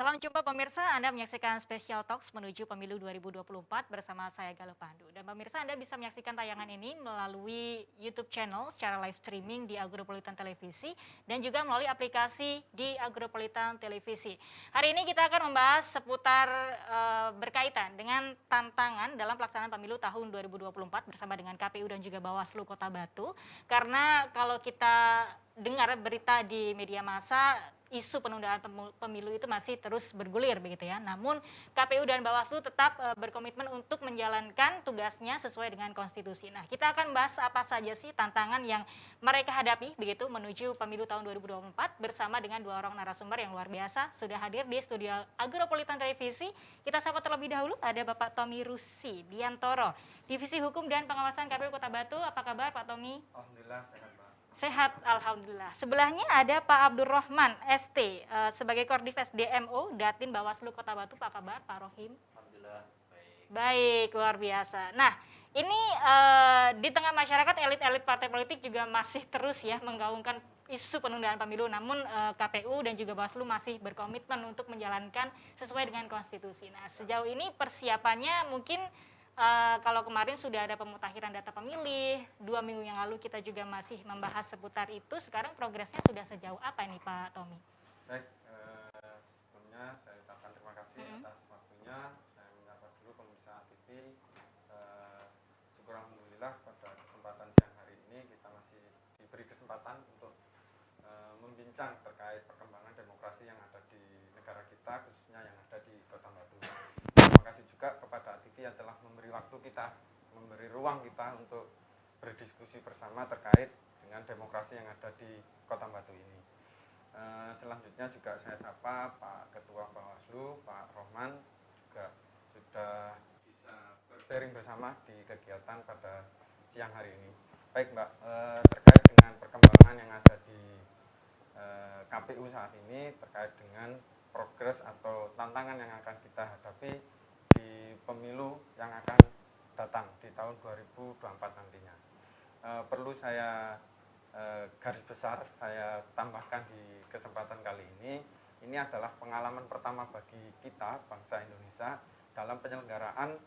Salam jumpa pemirsa, Anda menyaksikan Special Talks menuju Pemilu 2024 bersama saya Galuh Pandu. Dan pemirsa Anda bisa menyaksikan tayangan ini melalui YouTube channel secara live streaming di Agropolitan Televisi dan juga melalui aplikasi di Agropolitan Televisi. Hari ini kita akan membahas seputar berkaitan dengan tantangan dalam pelaksanaan pemilu tahun 2024 bersama dengan KPU dan juga Bawaslu Kota Batu. Karena kalau kita dengar berita di media massa, isu penundaan pemilu itu masih terus bergulir begitu ya. Namun KPU dan Bawaslu tetap berkomitmen untuk menjalankan tugasnya sesuai dengan konstitusi. Nah, kita akan bahas apa saja sih tantangan yang mereka hadapi begitu menuju pemilu tahun 2024 bersama dengan dua orang narasumber yang luar biasa sudah hadir di studio Agropolitan Televisi. Kita sapa terlebih dahulu ada Bapak Tommy Rusi Diantoro, Divisi Hukum dan Pengawasan KPU Kota Batu. Apa kabar Pak Tommy? Alhamdulillah sehat, Pak. Sehat, Alhamdulillah. Sebelahnya ada Pak Abdurrahman ST sebagai Koordinasi DMO Datin Bawaslu Kota Batu. Apa kabar Pak Rohim? Alhamdulillah baik. Baik, luar biasa. Nah, ini di tengah masyarakat elit-elit partai politik juga masih terus ya menggaungkan isu penundaan pemilu. Namun KPU dan juga Bawaslu masih berkomitmen untuk menjalankan sesuai dengan konstitusi. Nah, sejauh ini persiapannya mungkin kalau kemarin sudah ada pemutakhiran data pemilih, 2 minggu yang lalu kita juga masih membahas seputar itu. Sekarang progresnya sudah sejauh apa nih Pak Tommy? Baik, sebelumnya saya ucapkan terima kasih atas waktunya. Saya menyapa dulu pemirsa TV. Syukur alhamdulillah pada kesempatan siang hari ini kita masih diberi kesempatan untuk membincang terkait perkembangan demokrasi yang ada di negara kita, khususnya yang ada di Kota Batu. Terima kasih juga kepada TV yang telah memberi waktu kita, memberi ruang kita untuk berdiskusi bersama terkait dengan demokrasi yang ada di Kota Batu ini. Selanjutnya juga saya sapa Pak Ketua Bawaslu, Pak Rohman, juga sudah bisa sharing bersama di kegiatan pada siang hari ini. Baik Mbak, terkait dengan perkembangan yang ada di KPU saat ini terkait dengan progres atau tantangan yang akan kita hadapi di pemilu yang akan datang di tahun 2024 nantinya. Perlu saya garis besar saya tambahkan di kesempatan kali ini adalah pengalaman pertama bagi kita bangsa Indonesia dalam penyelenggaraan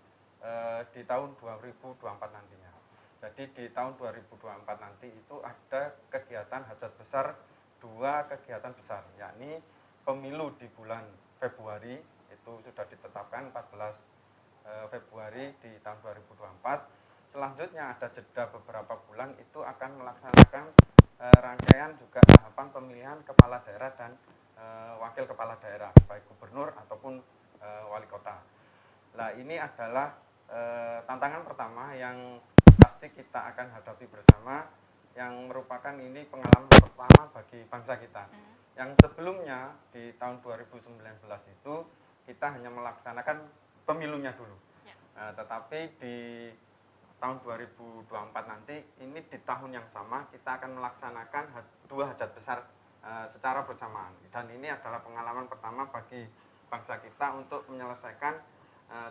di tahun 2024 nantinya. Jadi di tahun 2024 nanti itu ada kegiatan hajat besar, dua kegiatan besar, yakni pemilu di bulan Februari, itu sudah ditetapkan 14 Februari di tahun 2024. Selanjutnya ada jeda beberapa bulan itu akan melaksanakan rangkaian juga tahapan pemilihan kepala daerah dan wakil kepala daerah, baik gubernur ataupun wali kota. Nah, ini adalah tantangan pertama yang pasti kita akan hadapi bersama, yang merupakan ini pengalaman pertama bagi bangsa kita. Yang sebelumnya di tahun 2019 itu kita hanya melaksanakan pemilunya dulu. Tetapi di tahun 2024 nanti, ini di tahun yang sama kita akan melaksanakan dua hajat besar secara bersamaan. Dan ini adalah pengalaman pertama bagi bangsa kita untuk menyelesaikan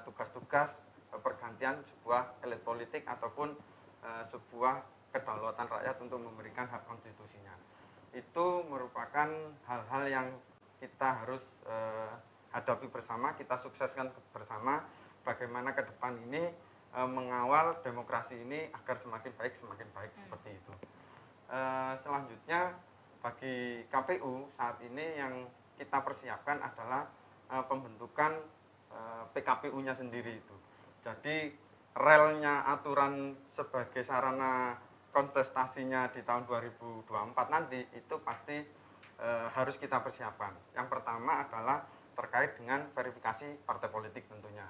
tugas-tugas pergantian sebuah elit politik ataupun sebuah kedaulatan rakyat untuk memberikan hak konstitusinya. Itu merupakan hal-hal yang kita harus hadapi bersama, kita sukseskan bersama, bagaimana ke depan ini mengawal demokrasi ini agar semakin baik seperti itu. Selanjutnya bagi KPU saat ini yang kita persiapkan adalah pembentukan PKPU-nya sendiri itu. Jadi relnya aturan sebagai sarana kontestasinya di tahun 2024 nanti itu pasti harus kita persiapkan. Yang pertama adalah terkait dengan verifikasi partai politik tentunya.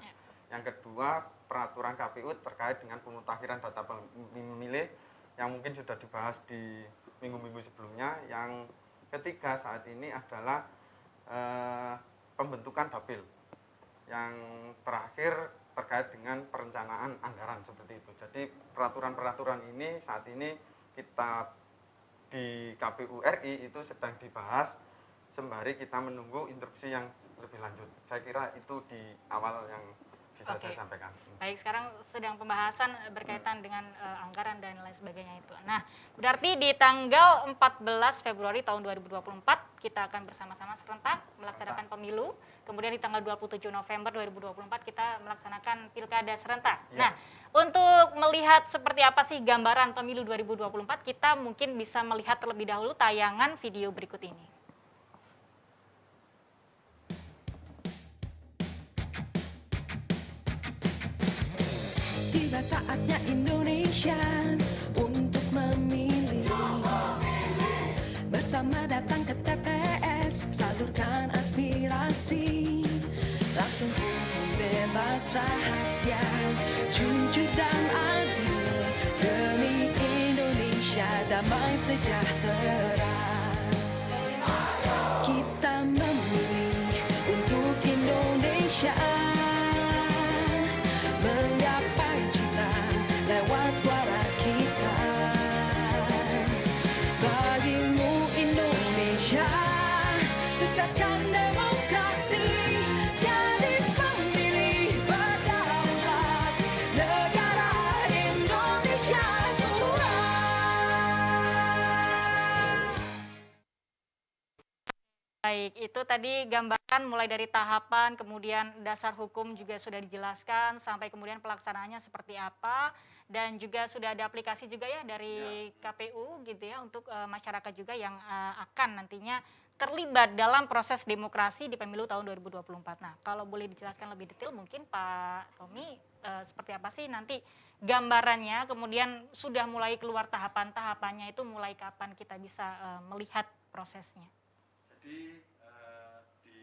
Yang kedua, peraturan KPU terkait dengan pemutakhiran data pemilih yang mungkin sudah dibahas di minggu-minggu sebelumnya. Yang ketiga saat ini adalah pembentukan dapil. Yang terakhir terkait dengan perencanaan anggaran seperti itu. Jadi peraturan-peraturan ini saat ini kita di KPU RI itu sedang dibahas sembari kita menunggu instruksi yang lebih lanjut. Saya kira itu di awal yang bisa Oke. saya sampaikan. Baik, sekarang sedang pembahasan berkaitan dengan anggaran dan lain sebagainya itu. Nah, berarti di tanggal 14 Februari tahun 2024 kita akan bersama-sama serentak melaksanakan pemilu. Kemudian di tanggal 27 November 2024 kita melaksanakan pilkada serentak. Ya. Nah, untuk melihat seperti apa sih gambaran pemilu 2024, kita mungkin bisa melihat terlebih dahulu tayangan video berikut ini. Tiba saatnya Indonesia untuk memilih. Bersama datang ke TPS, salurkan aspirasi. Langsung umum, bebas, rahasia, jujur dan adil. Demi Indonesia damai sejahtera. Kita memilih untuk Indonesia. Menggapai cita lewat suara kita. Bagimu Indonesia, sukseskan demokrasi. Jadi pemilih berdaulat, negara Indonesia kuat. Baik, itu tadi gambaran mulai dari tahapan, kemudian dasar hukum juga sudah dijelaskan, sampai kemudian pelaksanaannya seperti apa, dan juga sudah ada aplikasi juga ya dari KPU gitu ya, untuk masyarakat juga yang akan nantinya terlibat dalam proses demokrasi di pemilu tahun 2024. Nah, kalau boleh dijelaskan lebih detail mungkin Pak Tommy, seperti apa sih nanti gambarannya, kemudian sudah mulai keluar tahapan-tahapannya itu mulai kapan kita bisa melihat prosesnya? Jadi di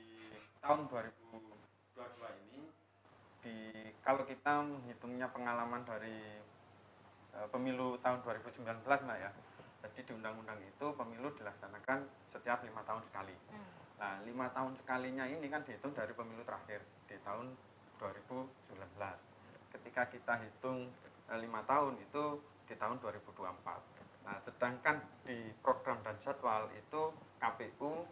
tahun 2022 ini, kalau kita menghitungnya pengalaman dari pemilu tahun 2019 Mbak ya, jadi di undang-undang itu pemilu dilaksanakan setiap 5 tahun sekali. Nah 5 tahun sekalinya ini kan dihitung dari pemilu terakhir di tahun 2019. Ketika kita hitung 5 tahun itu di tahun 2024. Nah sedangkan di program dan jadwal itu KPU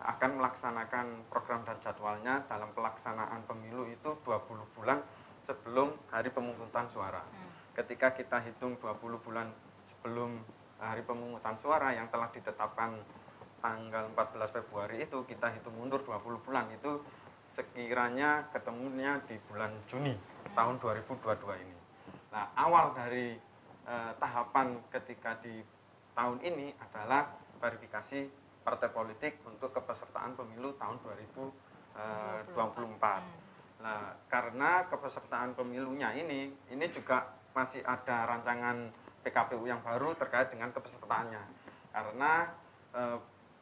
akan melaksanakan program dan jadwalnya dalam pelaksanaan pemilu itu 20 bulan sebelum hari pemungutan suara. Ketika kita hitung 20 bulan sebelum hari pemungutan suara yang telah ditetapkan tanggal 14 Februari itu, kita hitung mundur 20 bulan itu sekiranya ketemunya di bulan Juni tahun 2022 ini. Nah, awal dari tahapan ketika di tahun ini adalah verifikasi partai politik untuk kepesertaan pemilu tahun 2024. Nah, karena kepesertaan pemilunya ini juga masih ada rancangan PKPU yang baru terkait dengan kepesertaannya. Karena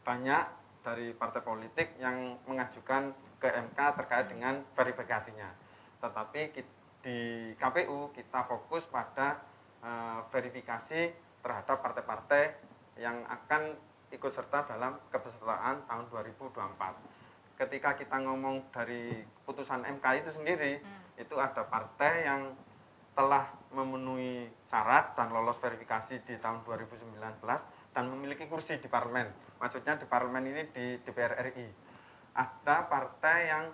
banyak dari partai politik yang mengajukan ke MK terkait dengan verifikasinya. Tetapi di KPU kita fokus pada verifikasi terhadap partai-partai yang akan ikut serta dalam kepesertaan tahun 2024. Ketika kita ngomong dari putusan MK itu sendiri, itu ada partai yang telah memenuhi syarat dan lolos verifikasi di tahun 2019 dan memiliki kursi di parlemen. Maksudnya di parlemen ini di DPR RI. Ada partai yang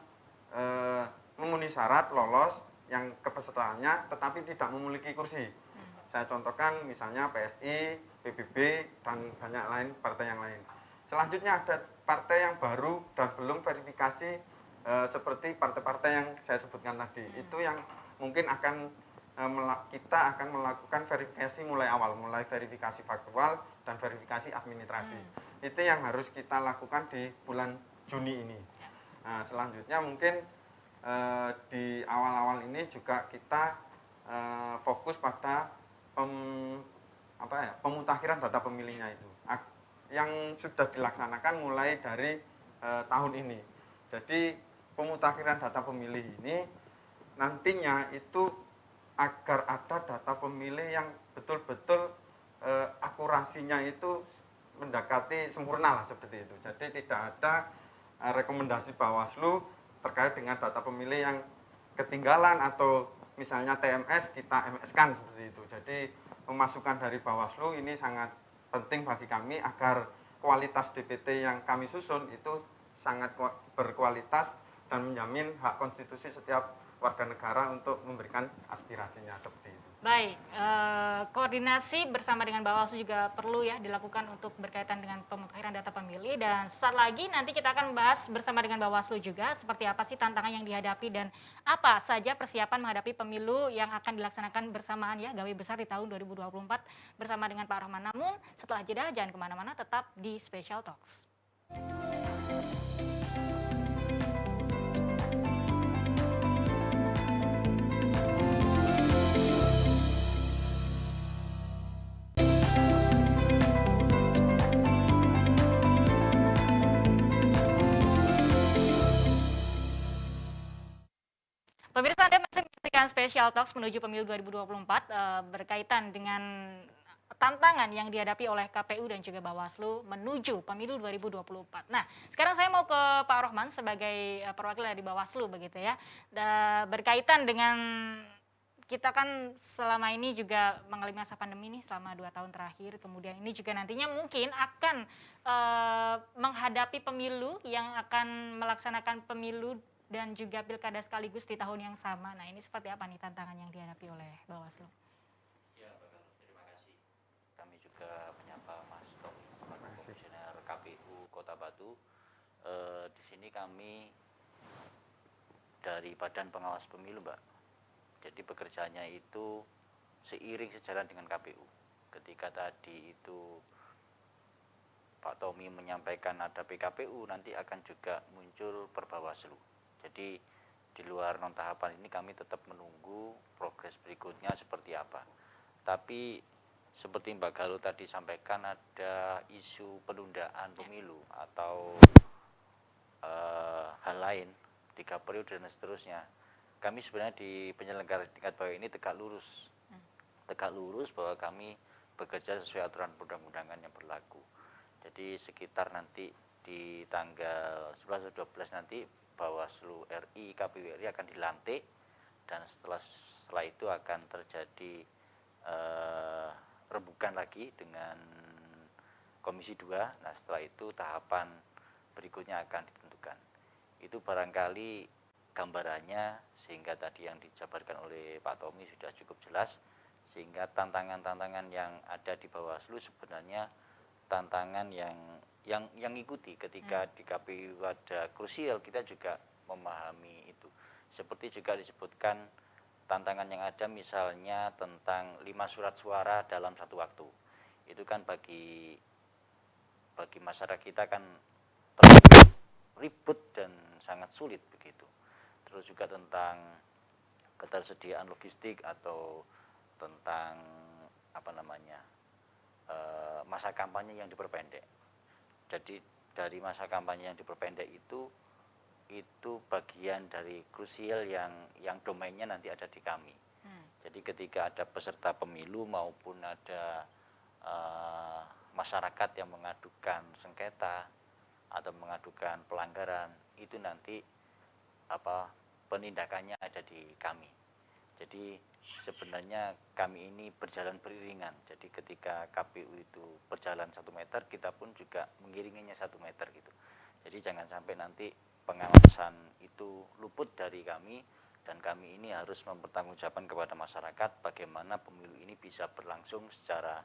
memenuhi syarat lolos yang kepesertaannya tetapi tidak memiliki kursi. Saya contohkan misalnya PSI, PBB, dan banyak lain partai yang lain. Selanjutnya ada partai yang baru dan belum verifikasi seperti partai-partai yang saya sebutkan tadi. Itu yang mungkin kita akan melakukan verifikasi mulai awal, mulai verifikasi faktual dan verifikasi administrasi. Itu yang harus kita lakukan di bulan Juni ini. Nah, selanjutnya mungkin di awal-awal ini juga kita fokus pada pemutakhiran data pemilihnya itu yang sudah dilaksanakan mulai dari tahun ini. Jadi pemutakhiran data pemilih ini nantinya itu agar ada data pemilih yang betul-betul akurasinya itu mendekati sempurna lah seperti itu. Jadi tidak ada rekomendasi Bawaslu terkait dengan data pemilih yang ketinggalan atau misalnya TMS kita MS-kan seperti itu. Jadi pemasukan dari Bawaslu ini sangat penting bagi kami agar kualitas DPT yang kami susun itu sangat berkualitas dan menjamin hak konstitusi setiap warga negara untuk memberikan aspirasinya seperti itu. Baik, koordinasi bersama dengan Bawaslu juga perlu ya dilakukan untuk berkaitan dengan pemutahiran data pemilih, dan sesaat lagi nanti kita akan bahas bersama dengan Bawaslu juga seperti apa sih tantangan yang dihadapi dan apa saja persiapan menghadapi pemilu yang akan dilaksanakan bersamaan ya, gawe besar di tahun 2024 bersama dengan Pak Rahman. Namun setelah jeda jangan kemana-mana, tetap di Special Talks. Pemirsa, Anda masih menyaksikan Special Talks menuju pemilu 2024 berkaitan dengan tantangan yang dihadapi oleh KPU dan juga Bawaslu menuju pemilu 2024. Nah, sekarang saya mau ke Pak Rohman sebagai perwakilan dari Bawaslu begitu ya. Berkaitan dengan kita kan selama ini juga mengalami masa pandemi nih selama 2 tahun terakhir, kemudian ini juga nantinya mungkin akan menghadapi pemilu yang akan melaksanakan pemilu dan juga pilkada sekaligus di tahun yang sama. Nah, ini seperti apa nih tantangan yang dihadapi oleh Bawaslu? Ya, terima kasih. Kami juga menyapa Mas Tom, Komisioner KPU Kota Batu. Di sini kami dari Badan Pengawas Pemilu, Mbak. Jadi pekerjaannya itu seiring sejalan dengan KPU. Ketika tadi itu Pak Tommy menyampaikan ada PKPU, nanti akan juga muncul Perbawaslu. Jadi di luar non tahapan ini kami tetap menunggu progres berikutnya seperti apa. Tapi seperti Mbak Galuh tadi sampaikan, ada isu penundaan pemilu atau hal lain 3 periode dan seterusnya. Kami sebenarnya di penyelenggara tingkat bawah ini tegak lurus bahwa kami bekerja sesuai aturan perundang-undangan yang berlaku. Jadi sekitar nanti di tanggal 11 atau 12 nanti Bawaslu RI, KPU RI akan dilantik, dan setelah itu akan terjadi rembukan lagi dengan Komisi 2. Nah, setelah itu tahapan berikutnya akan ditentukan. Itu barangkali gambarannya, sehingga tadi yang dijabarkan oleh Pak Tommy sudah cukup jelas, sehingga tantangan-tantangan yang ada di Bawaslu sebenarnya tantangan yang ikuti ketika di KPU ada krusial, kita juga memahami itu. Seperti juga disebutkan tantangan yang ada misalnya tentang 5 surat suara dalam satu waktu. Itu kan bagi masyarakat kita kan ribet dan sangat sulit begitu. Terus juga tentang ketersediaan logistik atau tentang masa kampanye yang diperpendek. Jadi dari masa kampanye yang diperpendek itu bagian dari krusial yang domainnya nanti ada di kami. Jadi ketika ada peserta pemilu maupun ada masyarakat yang mengadukan sengketa atau mengadukan pelanggaran, itu nanti penindakannya ada di kami. Jadi sebenarnya kami ini berjalan beriringan. Jadi ketika KPU itu berjalan 1 meter, kita pun juga mengiringinya 1 meter gitu. Jadi jangan sampai nanti pengawasan itu luput dari kami, dan kami ini harus mempertanggungjawabkan kepada masyarakat bagaimana pemilu ini bisa berlangsung secara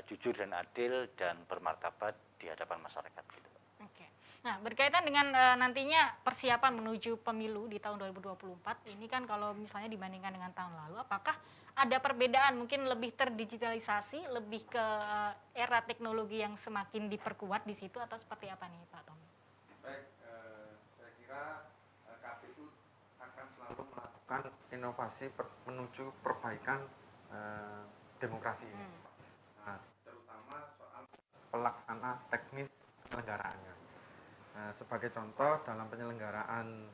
jujur dan adil dan bermartabat di hadapan masyarakat gitu. Oke. Nah, berkaitan dengan nantinya persiapan menuju pemilu di tahun 2024, ini kan kalau misalnya dibandingkan dengan tahun lalu, apakah ada perbedaan, mungkin lebih terdigitalisasi, lebih ke era teknologi yang semakin diperkuat di situ, atau seperti apa nih Pak Tommy? Baik, saya kira KPU akan selalu melakukan inovasi menuju perbaikan demokrasi ini. Nah, terutama soal pelaksana teknis penyelenggaraannya. Nah, sebagai contoh dalam penyelenggaraan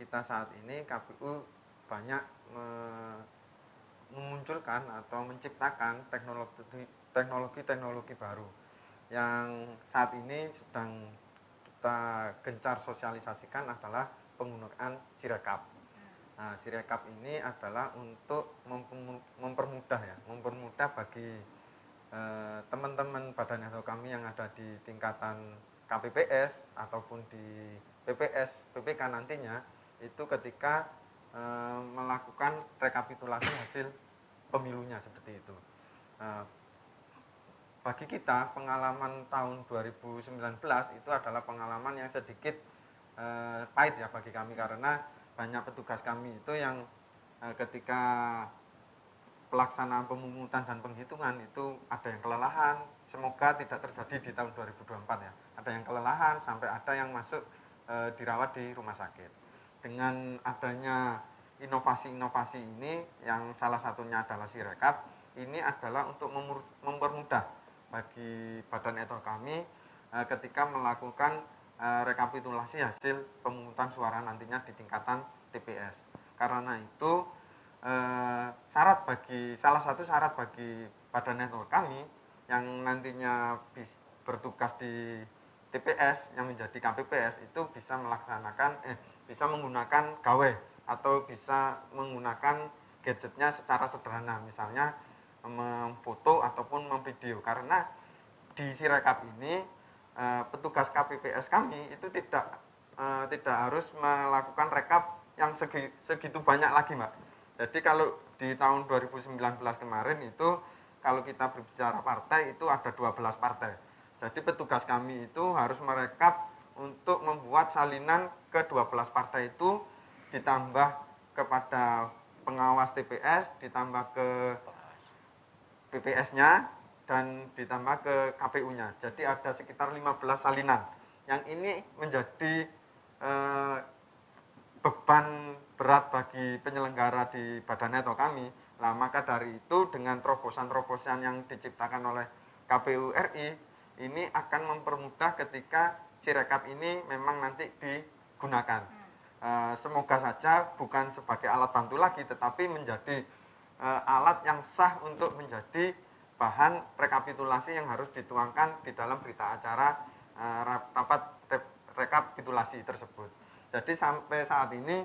kita saat ini, KPU banyak memunculkan atau menciptakan teknologi baru yang saat ini sedang kita gencar sosialisasikan adalah penggunaan Sirekap. Nah, Sirekap ini adalah untuk mempermudah bagi teman-teman badan usaha kami yang ada di tingkatan KPPS ataupun di PPS, PPK nantinya, itu ketika melakukan rekapitulasi hasil pemilunya seperti itu. Bagi kita pengalaman tahun 2019 itu adalah pengalaman yang sedikit pahit ya bagi kami, karena banyak petugas kami itu yang ketika pelaksanaan pemungutan dan penghitungan itu ada yang kelelahan. Semoga tidak terjadi di tahun 2024 ya. Ada yang kelelahan sampai ada yang masuk dirawat di rumah sakit. Dengan adanya inovasi-inovasi ini yang salah satunya adalah Sirekap, ini adalah untuk mempermudah bagi badan etor kami ketika melakukan rekapitulasi hasil pemungutan suara nantinya di tingkatan TPS. Karena itu salah satu syarat bagi badan etor kami yang nantinya bertugas di TPS yang menjadi KPPS itu bisa bisa menggunakan gawai atau bisa menggunakan gadgetnya secara sederhana, misalnya memfoto ataupun memvideo. Karena di Sirekap ini petugas KPPS kami itu tidak harus melakukan rekap yang segitu banyak lagi, Mbak. Jadi kalau di tahun 2019 kemarin itu kalau kita berbicara partai itu ada 12 partai. Jadi petugas kami itu harus merekap untuk membuat salinan ke 12 partai itu, ditambah kepada pengawas TPS, ditambah ke PPS-nya, dan ditambah ke KPU-nya. Jadi ada sekitar 15 salinan. Yang ini menjadi beban berat bagi penyelenggara di badan etor kami. Nah, maka dari itu dengan terobosan-terobosan yang diciptakan oleh KPU RI ini akan mempermudah ketika Sirekap ini memang nanti digunakan. Semoga saja bukan sebagai alat bantu lagi, tetapi menjadi alat yang sah untuk menjadi bahan rekapitulasi yang harus dituangkan di dalam berita acara rapat rekapitulasi tersebut. Jadi sampai saat ini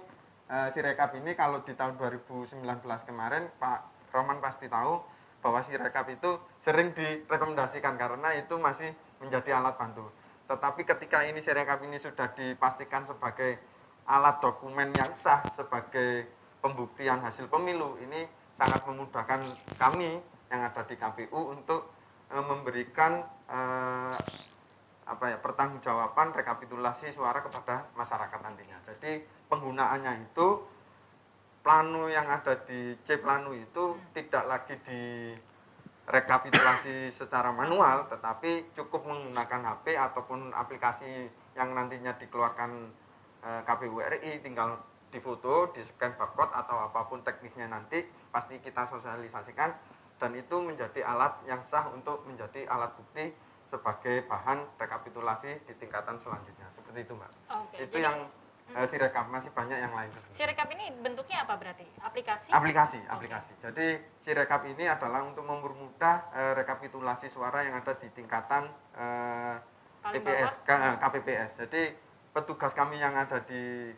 Sirekap ini kalau di tahun 2019 kemarin Pak Roman pasti tahu bahwa Sirekap itu sering direkomendasikan karena itu masih menjadi alat bantu. Tetapi ketika ini Sirekap ini sudah dipastikan sebagai alat dokumen yang sah sebagai pembuktian hasil pemilu, ini sangat memudahkan kami yang ada di KPU untuk memberikan pertanggungjawaban rekapitulasi suara kepada masyarakat nantinya. Jadi penggunaannya itu plano yang ada di C Plano itu tidak lagi di rekapitulasi secara manual, tetapi cukup menggunakan HP ataupun aplikasi yang nantinya dikeluarkan KPU RI, tinggal difoto, di-scan barcode atau apapun teknisnya nanti pasti kita sosialisasikan, dan itu menjadi alat yang sah untuk menjadi alat bukti sebagai bahan rekapitulasi di tingkatan selanjutnya. Seperti itu, Mbak. Oke, itu yang Sirekap, masih banyak yang lain. Sirekap ini bentuknya apa berarti? Aplikasi? Aplikasi. Jadi Sirekap ini adalah untuk mempermudah rekapitulasi suara yang ada di tingkatan TPS, KPPS. Jadi petugas kami yang ada di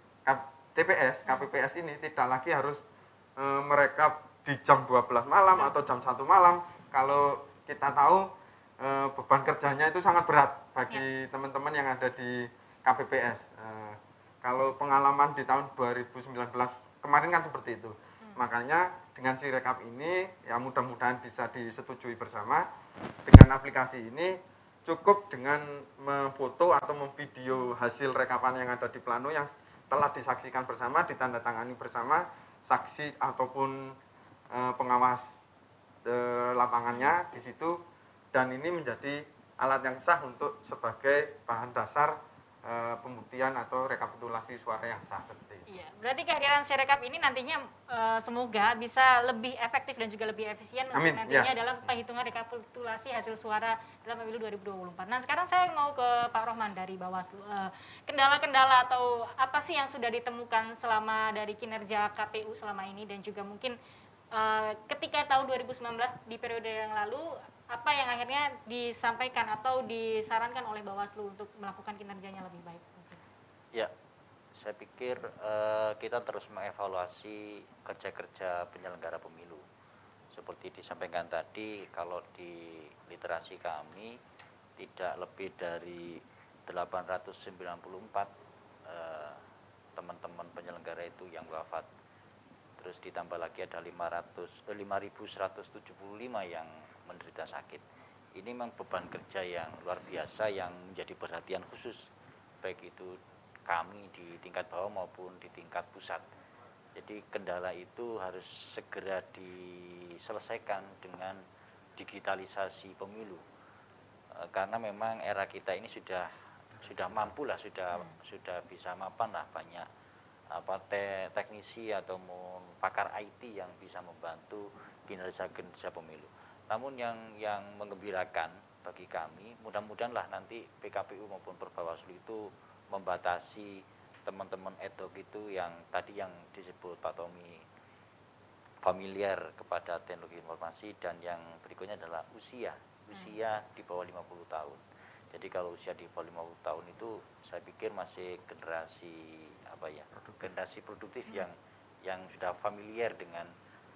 TPS, KPPS ini tidak lagi harus merekap di jam 12 malam atau jam 1 malam. Kalau kita tahu beban kerjanya itu sangat berat bagi teman-teman yang ada di KPPS. Kalau pengalaman di tahun 2019 kemarin kan seperti itu. Makanya dengan Sirekap ini ya mudah-mudahan bisa disetujui bersama. Dengan aplikasi ini cukup dengan memfoto atau memvideo hasil rekapan yang ada di plano yang telah disaksikan bersama, ditandatangani bersama saksi ataupun pengawas lapangannya di situ, dan ini menjadi alat yang sah untuk sebagai bahan dasar pembuktian atau rekapitulasi suara yang sah seperti itu. Iya, berarti kehadiran Sirekap ini nantinya semoga bisa lebih efektif dan juga lebih efisien untuk nantinya dalam penghitungan rekapitulasi hasil suara dalam pemilu 2024. Nah, sekarang saya mau ke Pak Rohman dari Bawaslu. Kendala-kendala atau apa sih yang sudah ditemukan selama dari kinerja KPU selama ini, dan juga mungkin ketika tahun 2019 di periode yang lalu apa yang akhirnya disampaikan atau disarankan oleh Bawaslu untuk melakukan kinerjanya lebih baik? Ya, saya pikir kita terus mengevaluasi kerja-kerja penyelenggara pemilu. Seperti disampaikan tadi, kalau di literasi kami tidak lebih dari 894 teman-teman penyelenggara itu yang wafat terus ditambah lagi ada 5.175 yang menderita sakit. Ini memang beban kerja yang luar biasa yang menjadi perhatian khusus baik itu kami di tingkat bawah maupun di tingkat pusat. Jadi kendala itu harus segera diselesaikan dengan digitalisasi pemilu. Karena memang era kita ini sudah mampu lah, sudah bisa mapan lah, banyak teknisi ataupun pakar IT yang bisa membantu kinerja pemilu. Namun yang menggembirakan bagi kami, mudah-mudahan lah nanti PKPU maupun Perbawaslu itu membatasi teman-teman ad hoc itu yang tadi yang disebut Pak Tommy familiar kepada teknologi informasi, dan yang berikutnya adalah usia di bawah 50 tahun. Jadi kalau usia di bawah 50 tahun itu saya pikir masih generasi generasi produktif yang sudah familiar dengan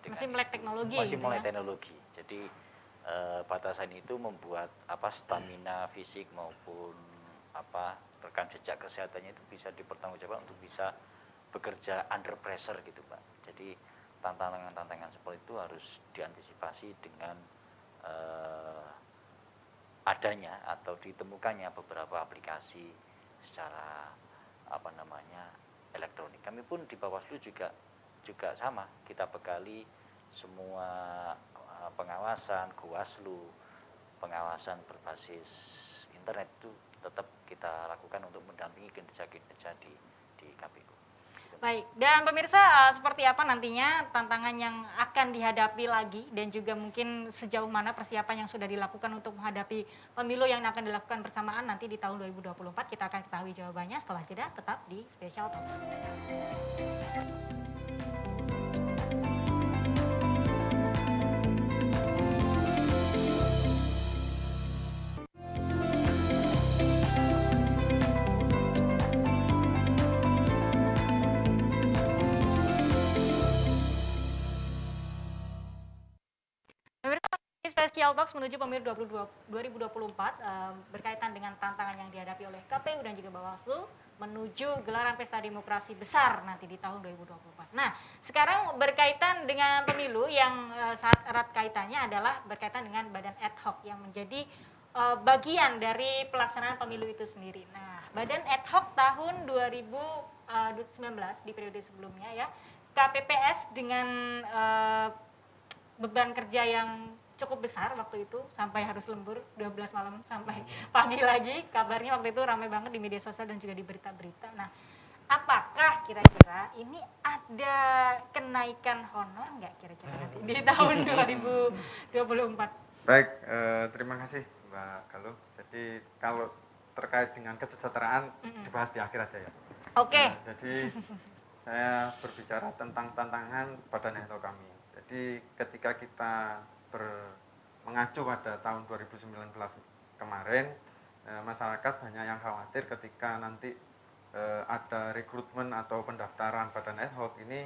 masih melek teknologi. Masih gitu mulai ya? teknologi. Jadi batasan itu membuat stamina fisik maupun rekam jejak kesehatannya itu bisa dipertanggungjawabkan untuk bisa bekerja under pressure gitu Pak. Jadi tantangan-tantangan seperti itu harus diantisipasi dengan adanya atau ditemukannya beberapa aplikasi secara elektronik. Kami pun di Bawaslu juga sama, kita bekali semua pengawasan Bawaslu, pengawasan berbasis internet itu tetap kita lakukan untuk mendampingi kinerja di KPU. Baik, dan pemirsa seperti apa nantinya tantangan yang akan dihadapi lagi dan juga mungkin sejauh mana persiapan yang sudah dilakukan untuk menghadapi pemilu yang akan dilakukan bersamaan nanti di tahun 2024, kita akan ketahui jawabannya setelah jeda, tetap di Special Talks. Special Talks menuju pemilu 2024 berkaitan dengan tantangan yang dihadapi oleh KPU dan juga Bawaslu menuju gelaran pesta demokrasi besar nanti di tahun 2024. Nah, sekarang berkaitan dengan pemilu yang saat erat kaitannya adalah berkaitan dengan badan ad hoc yang menjadi bagian dari pelaksanaan pemilu itu sendiri. Nah, badan ad hoc tahun 2019 di periode sebelumnya ya, KPPS dengan beban kerja yang cukup besar waktu itu sampai harus lembur 12 malam sampai pagi lagi, kabarnya waktu itu ramai banget di media sosial dan juga di berita-berita. Nah, apakah kira-kira ini ada kenaikan honor nggak kira-kira nanti di tahun 2024? Baik, terima kasih Mbak Galuh. Jadi kalau terkait dengan kesejahteraan dibahas di akhir aja ya. Oke. Jadi saya berbicara tentang tantangan badan ad hoc kami. Jadi ketika kita mengacu pada tahun 2019 kemarin, masyarakat banyak yang khawatir ketika nanti ada rekrutmen atau pendaftaran badan ad hoc ini,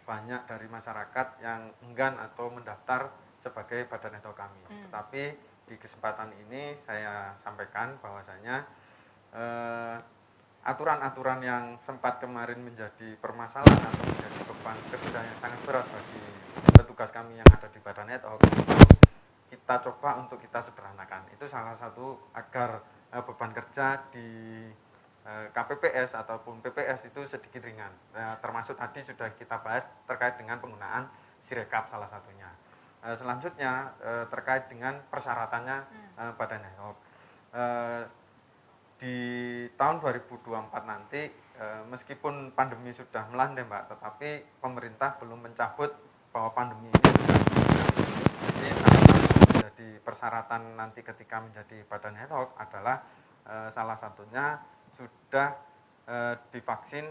banyak dari masyarakat yang enggan atau mendaftar sebagai badan ad hoc kami. Tetapi di kesempatan ini saya sampaikan bahwasanya aturan-aturan yang sempat kemarin menjadi permasalahan atau menjadi beban kerja yang sangat berat bagi petugas kami yang ada di badan ad hoc itu kita coba untuk kita sederhanakan. Itu salah satu agar beban kerja di KPPS ataupun PPS itu sedikit ringan. Termasuk tadi sudah kita bahas terkait dengan penggunaan Sirekap salah satunya. Selanjutnya terkait dengan persyaratannya badan ad hoc. Di tahun 2024 nanti meskipun pandemi sudah melandai Mbak, tetapi pemerintah belum mencabut bahwa pandemi ini jadi salah satu menjadi persyaratan nanti ketika menjadi badan ad hoc adalah salah satunya sudah divaksin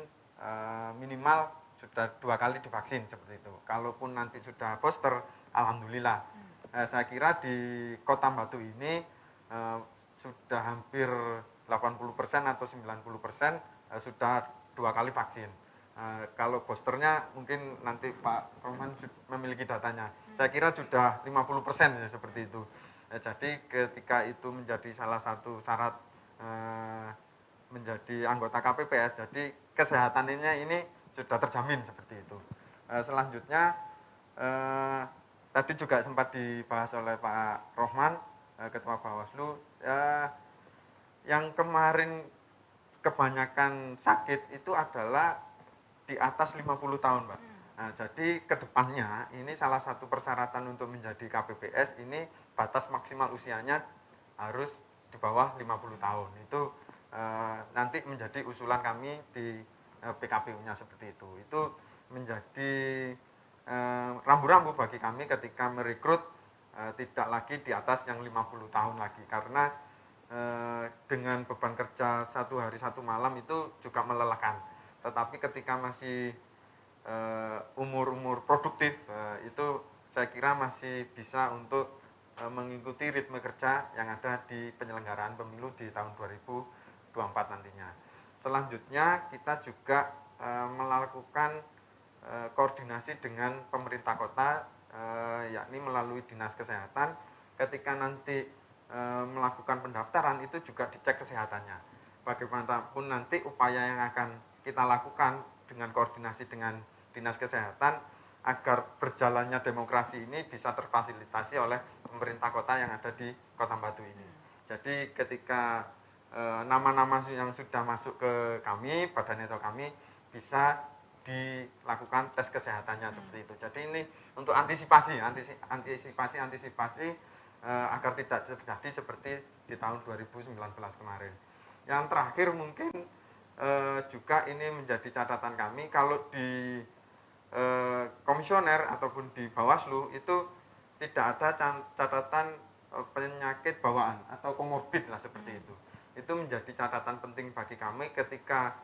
minimal sudah 2 kali divaksin seperti itu. Kalaupun nanti sudah booster, alhamdulillah. Saya kira di Kota Batu ini sudah hampir 80% atau 90% sudah 2 kali vaksin. Kalau boosternya mungkin nanti Pak Roman memiliki datanya. Saya kira sudah 50% ya seperti itu. Jadi ketika itu menjadi salah satu syarat menjadi anggota KPPS, jadi kesehatannya ini sudah terjamin seperti itu. Selanjutnya tadi juga sempat dibahas oleh Pak Rohman, Ketua Bawaslu, yang kemarin kebanyakan sakit itu adalah di atas 50 tahun, Pak. Nah, jadi kedepannya ini salah satu persyaratan untuk menjadi KPPS ini batas maksimal usianya harus di bawah 50 tahun. Itu nanti menjadi usulan kami di PKPU-nya seperti itu. Itu menjadi rambu-rambu bagi kami ketika merekrut tidak lagi di atas yang 50 tahun lagi, karena dengan beban kerja 1 hari 1 malam itu juga melelahkan. Tetapi ketika masih umur-umur produktif, itu saya kira masih bisa untuk mengikuti ritme kerja yang ada di penyelenggaraan pemilu di tahun 2024 nantinya. Selanjutnya kita juga melakukan koordinasi dengan pemerintah kota, yakni melalui Dinas Kesehatan. Ketika nanti melakukan pendaftaran itu juga dicek kesehatannya. Bagaimanapun nanti upaya yang akan kita lakukan dengan koordinasi dengan Dinas Kesehatan agar berjalannya demokrasi ini bisa terfasilitasi oleh pemerintah kota yang ada di Kota Batu ini. Jadi ketika nama-nama yang sudah masuk ke kami, badan etok kami, bisa dilakukan tes kesehatannya seperti itu. Jadi ini untuk antisipasi agar tidak terjadi seperti di tahun 2019 kemarin. Yang terakhir mungkin juga ini menjadi catatan kami, kalau di komisioner ataupun di Bawaslu itu tidak ada catatan penyakit bawaan atau komorbid lah seperti itu. Itu menjadi catatan penting bagi kami. Ketika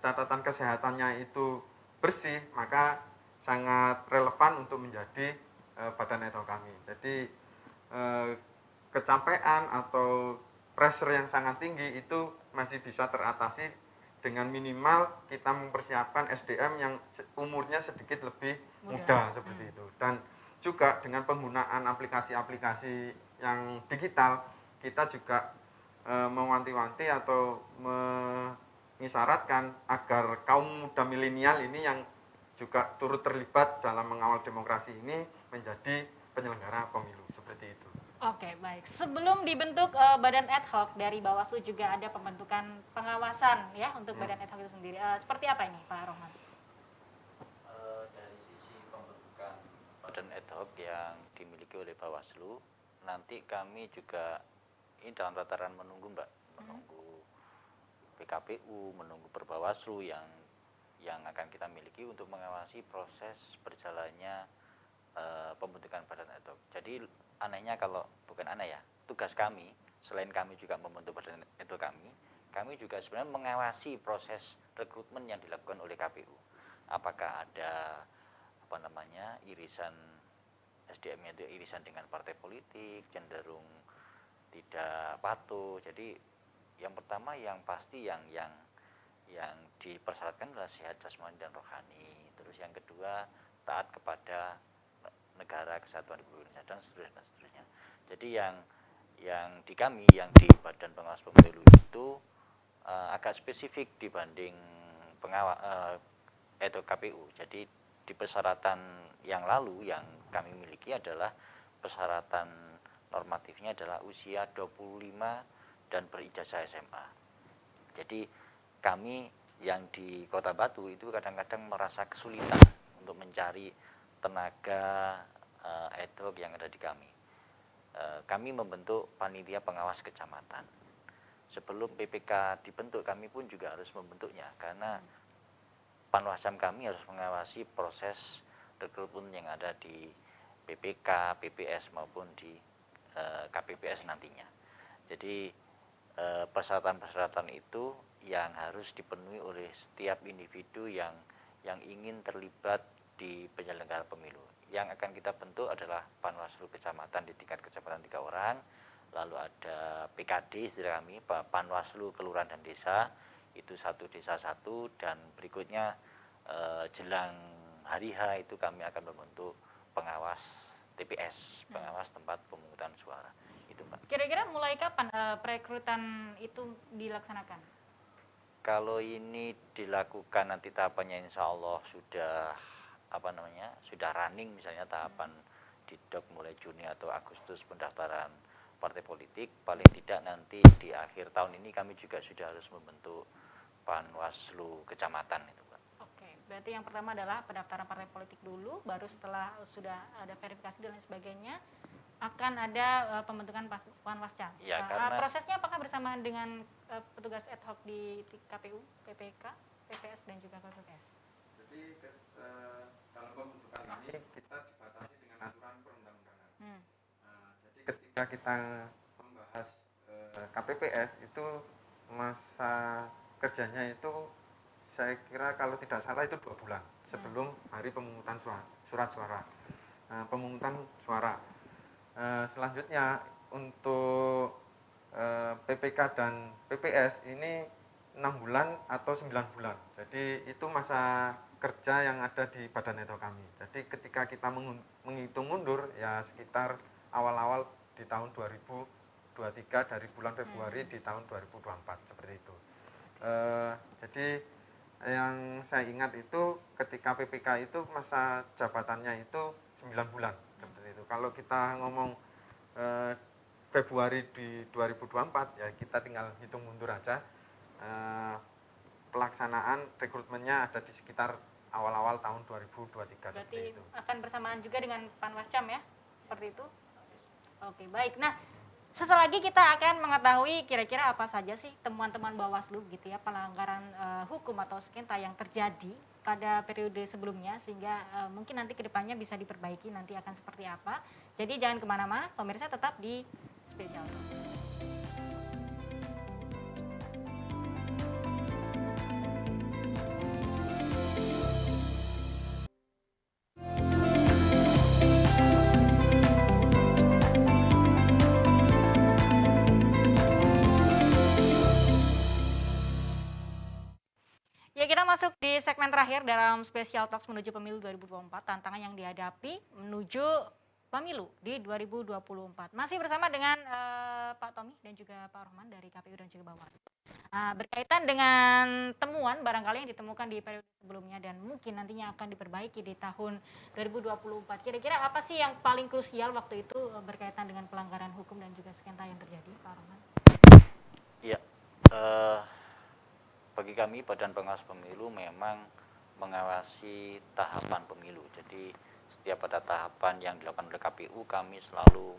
catatan kesehatannya itu bersih, maka sangat relevan untuk menjadi badan etok kami. Jadi kecapean atau pressure yang sangat tinggi itu masih bisa teratasi dengan minimal kita mempersiapkan SDM yang umurnya sedikit lebih muda seperti itu. Dan juga dengan penggunaan aplikasi-aplikasi yang digital, kita juga mewanti-wanti atau mengisyaratkan agar kaum muda milenial ini yang juga turut terlibat dalam mengawal demokrasi ini menjadi penyelenggara pemilu seperti itu. Oke, baik. Sebelum dibentuk badan ad hoc dari Bawaslu juga ada pembentukan pengawasan ya untuk badan ad hoc itu sendiri. Seperti apa ini, Pak Rohman? Dari sisi pembentukan badan ad hoc yang dimiliki oleh Bawaslu, nanti kami juga ini dalam tataran menunggu, Mbak, menunggu PKPU, menunggu Perbawaslu yang akan kita miliki untuk mengawasi proses berjalannya pembentukan badan ad hoc. Jadi anehnya, kalau bukan aneh ya, tugas kami selain kami juga membentuk badan ad hoc kami juga sebenarnya mengawasi proses rekrutmen yang dilakukan oleh KPU. Apakah ada irisan SDM-nya itu irisan dengan partai politik, cenderung tidak patuh. Jadi yang pertama yang pasti yang dipersyaratkan adalah sehat jasmani dan rohani. Terus yang kedua taat kepada negara, kesatuan Republik Indonesia, dan seterusnya. Jadi yang di kami, yang di Badan Pengawas Pemilu itu agak spesifik dibanding KPU. Jadi di persyaratan yang lalu yang kami miliki adalah persyaratan normatifnya adalah usia 25 dan berijazah SMA. Jadi kami yang di Kota Batu itu kadang-kadang merasa kesulitan untuk mencari tenaga ad hoc yang ada di kami. Kami membentuk panitia pengawas kecamatan. Sebelum PPK dibentuk, kami pun juga harus membentuknya, karena Panwasam kami harus mengawasi proses rekrutmen yang ada di PPK, PPS maupun di KPPS nantinya. Jadi persyaratan-persyaratan itu yang harus dipenuhi oleh setiap individu yang ingin terlibat di penyelenggara pemilu. Yang akan kita bentuk adalah Panwaslu kecamatan di tingkat kecamatan 3 orang, lalu ada PKD istilah kami, Panwaslu kelurahan dan desa, itu 1 desa 1, dan berikutnya jelang hari H itu kami akan membentuk pengawas TPS, pengawas tempat pemungutan suara. Itu, Pak. Kira-kira mulai kapan perekrutan itu dilaksanakan? Kalau ini dilakukan nanti tahapannya insya Allah sudah sudah running misalnya tahapan didok mulai Juni atau Agustus pendaftaran partai politik, paling tidak nanti di akhir tahun ini kami juga sudah harus membentuk Panwaslu kecamatan itu, Pak. Oke, berarti yang pertama adalah pendaftaran partai politik dulu, baru setelah sudah ada verifikasi dan lain sebagainya akan ada pembentukan Panwascam. Ya, karena prosesnya apakah bersamaan dengan petugas ad hoc di KPU, PPK, PPS dan juga KPPS? Jadi dalam pembentukan ini kita dibatasi dengan aturan perundang-undangan. Jadi ketika kita membahas KPPS itu masa kerjanya itu saya kira kalau tidak salah itu 2 bulan sebelum hari pemungutan surat suara, pemungutan suara. Selanjutnya untuk PPK dan PPS ini 6 bulan atau 9 bulan. Jadi itu masa kerja yang ada di Badan Eto kami. Jadi ketika kita menghitung mundur ya sekitar awal-awal di tahun 2023 dari bulan Februari di tahun 2024 seperti itu. Jadi yang saya ingat itu ketika PPK itu masa jabatannya itu 9 bulan seperti itu. Kalau kita ngomong Februari di 2024 ya kita tinggal hitung mundur aja. Pelaksanaan rekrutmennya ada di sekitar awal-awal tahun 2023. Berarti itu akan bersamaan juga dengan Panwascam ya, seperti itu. Oke, baik. Nah, sesaat lagi kita akan mengetahui kira-kira apa saja sih temuan-temuan Bawaslu gitu ya, pelanggaran hukum atau sengketa yang terjadi pada periode sebelumnya sehingga mungkin nanti kedepannya bisa diperbaiki, nanti akan seperti apa. Jadi jangan kemana-mana, pemirsa tetap di Special Talks. Ya, kita masuk di segmen terakhir dalam Special Talks menuju pemilu 2024, tantangan yang dihadapi menuju pemilu di 2024. Masih bersama dengan Pak Tommy dan juga Pak Rohman dari KPU dan juga Bawaslu. Berkaitan dengan temuan barangkali yang ditemukan di periode sebelumnya dan mungkin nantinya akan diperbaiki di tahun 2024. Kira-kira apa sih yang paling krusial waktu itu berkaitan dengan pelanggaran hukum dan juga sengketa yang terjadi, Pak Rohman? Iya, bagi kami Badan Pengawas Pemilu memang mengawasi tahapan pemilu. Jadi setiap ada tahapan yang dilakukan oleh KPU kami selalu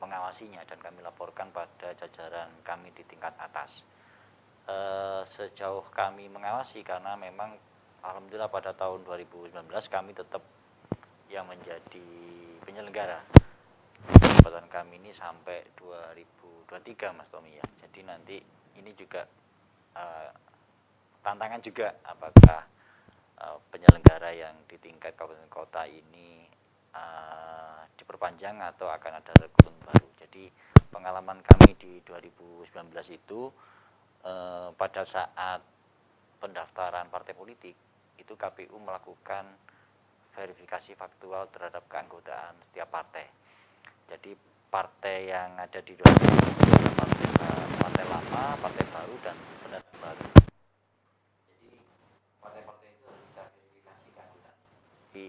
mengawasinya dan kami laporkan pada jajaran kami di tingkat atas. Sejauh kami mengawasi karena memang alhamdulillah pada tahun 2019 kami tetap yang menjadi penyelenggara. Jabatan kami ini sampai 2023 Mas Tommy ya. Jadi nanti ini juga tantangan juga apakah penyelenggara yang di tingkat kabupaten kota ini diperpanjang atau akan ada rekrutmen baru. Jadi pengalaman kami di 2019 itu pada saat pendaftaran partai politik itu KPU melakukan verifikasi faktual terhadap keanggotaan setiap partai. Jadi partai yang ada di 2019 partai lama, partai baru dan pendatang baru. Jadi partai-partai itu harus kita verifikasi keanggotaan. Jadi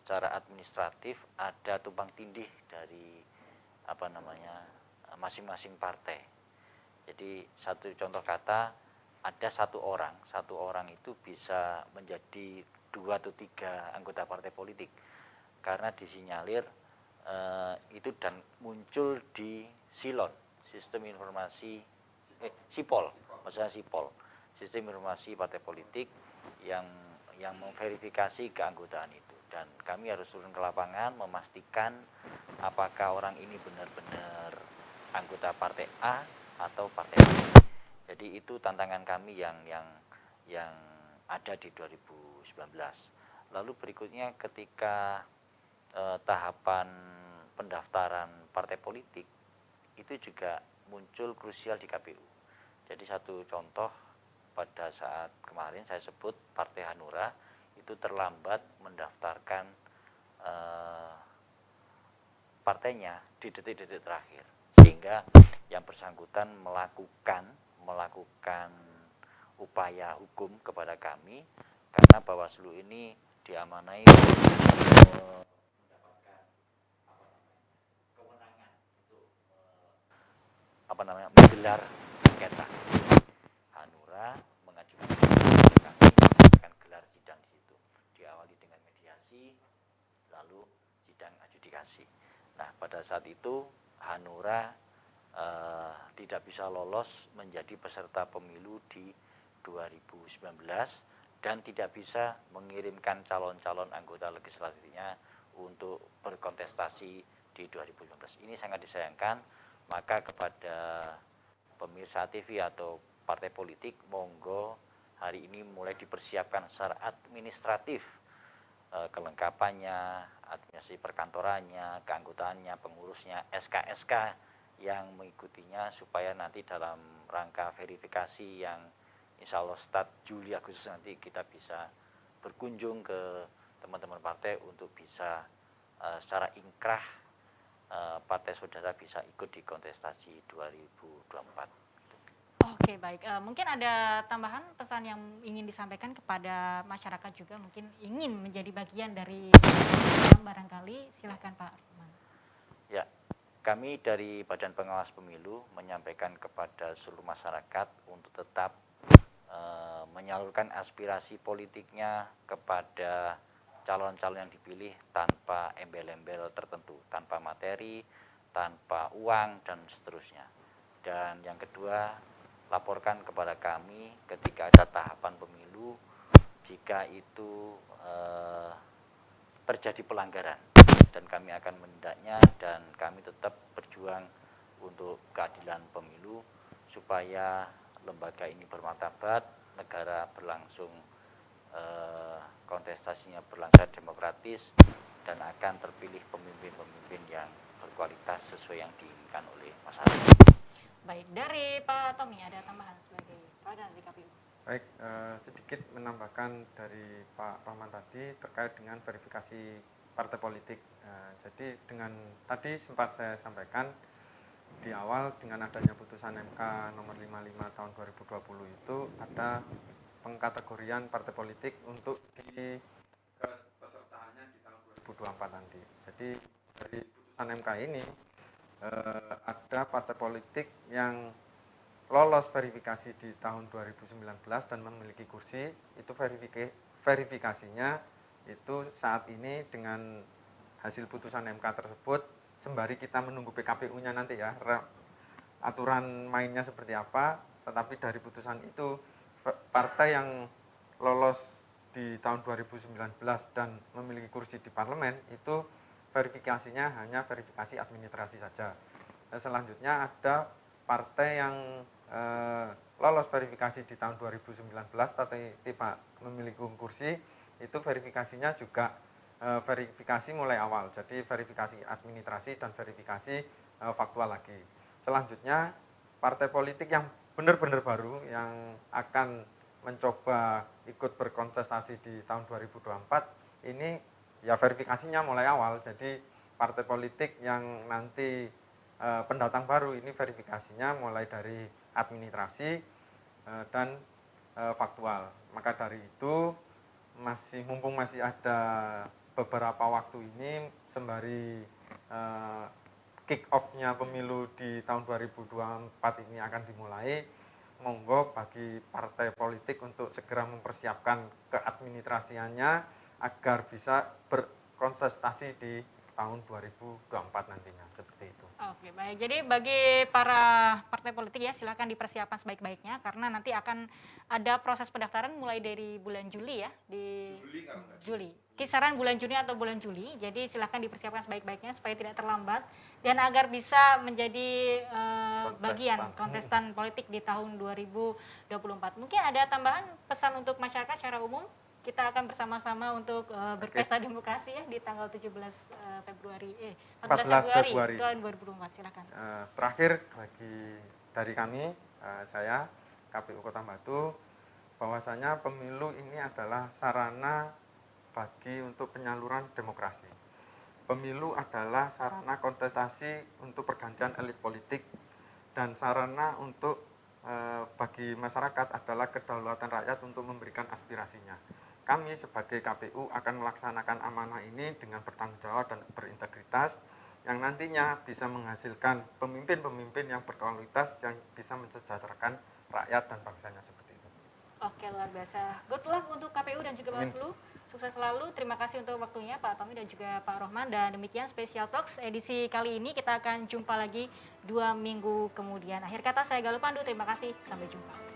secara administratif ada tumpang tindih dari masing-masing partai. Jadi satu contoh kata ada satu orang itu bisa menjadi 2 atau 3 anggota partai politik karena disinyalir itu dan muncul di Silon, sistem informasi Sipol, maksudnya Sipol, sistem informasi partai politik yang memverifikasi keanggotaan itu dan kami harus turun ke lapangan memastikan apakah orang ini benar-benar anggota partai A atau partai B. Jadi itu tantangan kami yang ada di 2019. Lalu berikutnya ketika tahapan pendaftaran partai politik itu juga muncul krusial di KPU. Jadi satu contoh pada saat kemarin saya sebut Partai Hanura itu terlambat mendaftarkan partainya di detik-detik terakhir sehingga yang bersangkutan melakukan upaya hukum kepada kami karena Bawaslu ini diamanai mendapatkan kewenangan untuk menggelar sengketa. Hanura mengajukan kami akan gelar sidang di situ, diawali dengan mediasi, lalu sidang adjudikasi. Nah, pada saat itu Hanura tidak bisa lolos menjadi peserta pemilu di 2019 dan tidak bisa mengirimkan calon-calon anggota legislatifnya untuk berkontestasi di 2019. Ini sangat disayangkan, maka kepada pemirsa TV atau partai politik, monggo hari ini mulai dipersiapkan secara administratif, kelengkapannya, administrasi perkantorannya, keanggotaannya, pengurusnya, SK-SK yang mengikutinya, supaya nanti dalam rangka verifikasi yang insya Allah start Juli Agustus nanti kita bisa berkunjung ke teman-teman partai untuk bisa secara inkrah partai saudara bisa ikut di kontestasi 2024. Oke, baik. Mungkin ada tambahan pesan yang ingin disampaikan kepada masyarakat juga, mungkin ingin menjadi bagian dari barangkali, silahkan Pak Arman. Ya, kami dari Badan Pengawas Pemilu menyampaikan kepada seluruh masyarakat untuk tetap menyalurkan aspirasi politiknya kepada calon-calon yang dipilih tanpa embel-embel tertentu, tanpa materi, tanpa uang, dan seterusnya. Dan yang kedua, laporkan kepada kami ketika ada tahapan pemilu jika itu terjadi pelanggaran, dan kami akan menindaknya, dan kami tetap berjuang untuk keadilan pemilu supaya lembaga ini bermartabat, negara berlangsung, kontestasinya berlangsung demokratis, dan akan terpilih pemimpin-pemimpin yang berkualitas sesuai yang diinginkan oleh masyarakat. Baik, dari Pak Tommy ada tambahan sebagai Pradana di KPU. Baik, sedikit menambahkan dari Pak Rahman tadi terkait dengan verifikasi partai politik. Jadi dengan tadi sempat saya sampaikan di awal, dengan adanya putusan MK nomor 55 tahun 2020 itu ada pengkategorian partai politik untuk di kepesertaannya di tahun 2024 nanti. Jadi dari putusan MK ini ada partai politik yang lolos verifikasi di tahun 2019 dan memiliki kursi, itu verifikasinya itu saat ini dengan hasil putusan MK tersebut, sembari kita menunggu PKPU-nya nanti ya, aturan mainnya seperti apa, tetapi dari putusan itu partai yang lolos di tahun 2019 dan memiliki kursi di parlemen itu verifikasinya hanya verifikasi administrasi saja. Dan selanjutnya ada partai yang lolos verifikasi di tahun 2019 tapi tidak memiliki kursi, itu verifikasinya juga verifikasi mulai awal, jadi verifikasi administrasi dan verifikasi faktual lagi. Selanjutnya partai politik yang benar-benar baru yang akan mencoba ikut berkontestasi di tahun 2024 ini ya verifikasinya mulai awal, jadi partai politik yang nanti pendatang baru ini verifikasinya mulai dari administrasi dan faktual. Maka dari itu mumpung masih ada beberapa waktu ini sembari kick off-nya pemilu di tahun 2024 ini akan dimulai, monggo bagi partai politik untuk segera mempersiapkan keadministrasiannya agar bisa berkontestasi di tahun 2024 nantinya, seperti itu. Oke, baik. Jadi bagi para partai politik ya, silakan dipersiapkan sebaik-baiknya karena nanti akan ada proses pendaftaran mulai dari bulan Juli ya, di Juli. Kisaran bulan Juni atau bulan Juli. Jadi silakan dipersiapkan sebaik-baiknya supaya tidak terlambat dan agar bisa menjadi bagian kontestan politik di tahun 2024. Mungkin ada tambahan pesan untuk masyarakat secara umum? Kita akan bersama-sama untuk berpesta demokrasi ya di tanggal 14 Februari tahun 2024. Silakan. Terakhir dari kami, saya KPU Kota Batu, bahwasanya pemilu ini adalah sarana bagi untuk penyaluran demokrasi. Pemilu adalah sarana kontestasi untuk pergantian elit politik dan sarana untuk bagi masyarakat adalah kedaulatan rakyat untuk memberikan aspirasinya. kami sebagai KPU akan melaksanakan amanah ini dengan bertanggung jawab dan berintegritas yang nantinya bisa menghasilkan pemimpin-pemimpin yang berkualitas yang bisa mensejahterakan rakyat dan bangsanya seperti itu. Oke, luar biasa. Good luck untuk KPU dan juga Bawaslu. Sukses selalu. Terima kasih untuk waktunya Pak Tommy dan juga Pak Rohman. Dan demikian Special Talks edisi kali ini. Kita akan jumpa lagi 2 minggu kemudian. Akhir kata saya Galuh Pandu. Terima kasih. Sampai jumpa.